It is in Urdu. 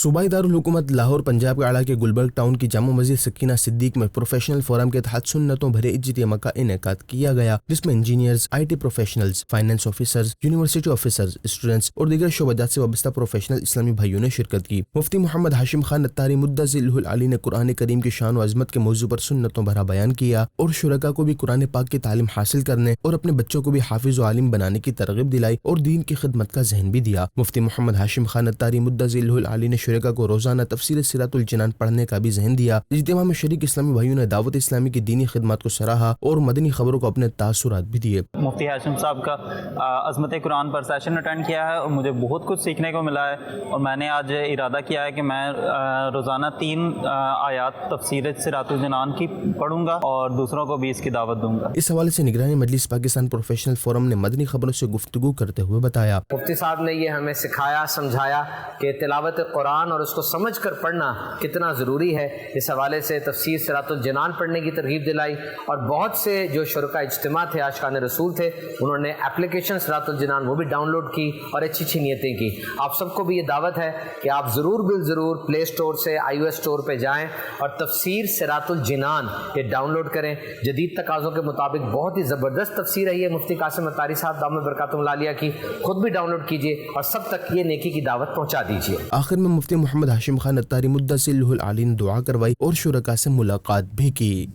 صوبائی دارالحکومت لاہور پنجاب کے اعلیٰ کے گلبرگ ٹاؤن کی جامع مسجد سکینہ صدیق میں پروفیشنل فورم کے تحت سنتوں بھرے اجتماع کا انعقاد کیا گیا، جس میں engineers, IT professionals, finance officers, university officers, students اور دیگر شعبات سے وابستہ پروفیشنل اسلامی بھائیوں نے شرکت کی۔ مفتی محمد ہاشم خان نتاری مدثر العلی نے قرآن کریم کی شان و عظمت کے موضوع پر سنتوں بھرا بیان کیا اور شرکاء کو بھی قرآن پاک کی تعلیم حاصل کرنے اور اپنے بچوں کو بھی حافظ و عالم بنانے کی ترغیب دلائی اور دین کی خدمت کا ذہن بھی دیا۔ مفتی محمد ہاشم خان نتاری مدثر العلی نے شرکاء کو روزانہ تفسیر صراط الجنان پڑھنے کا بھی ذہن دیا۔ اجتماع میں شریک اسلامی بھائیوں نے دعوت اسلامی کی دینی خدمات کو سراہا اور مدنی خبروں کو اپنے تاثرات بھی دیے۔ مفتی ہاشم صاحب کا عظمت قرآن پر سیشن اٹینڈ کیا ہے اور مجھے بہت کچھ سیکھنے کو ملا ہے، اور میں نے آج ارادہ کیا ہے کہ میں روزانہ 3 آیات تفسیر صراط الجنان کی پڑھوں گا اور دوسروں کو بھی اس کی دعوت دوں گا۔ اس حوالے سے نگرانی مجلس پاکستان پروفیشنل فورم نے مدنی خبروں سے گفتگو کرتے ہوئے بتایا، مفتی صاحب نے یہ ہمیں سکھایا، سمجھایا کہ تلاوت قرآن اور اس کو سمجھ کر پڑھنا کتنا ضروری ہے۔ اس حوالے سے تفسیر صراط الجنان پڑھنے کی ترغیب دلائی، اور بہت سے جو شرکاء اجتماع تھے، عاشقان رسول تھے، انہوں نے اپلیکیشن صراط الجنان وہ بھی ڈاؤن لوڈ کی اور اچھی نیتیں کی۔ آپ سب کو بھی یہ دعوت ہے کہ آپ ضرور بالضرور پلے اسٹور سے iOS اسٹور پہ جائیں اور تفسیر صراط الجنان یہ ڈاؤن لوڈ کریں۔ جدید تقاضوں کے مطابق بہت ہی زبردست تفسیر ہے یہ مفتی قاسم اتاری صاحب دامت برکاتہم العالیہ کی، خود بھی ڈاؤن لوڈ کیجئے اور سب تک یہ نیکی کی دعوت پہنچا دیجئے۔ آخر میں مفتی محمد ہاشم خان نتاری مدثر العلی نے دعا کروائی اور شرکاء سے ملاقات بھی کی۔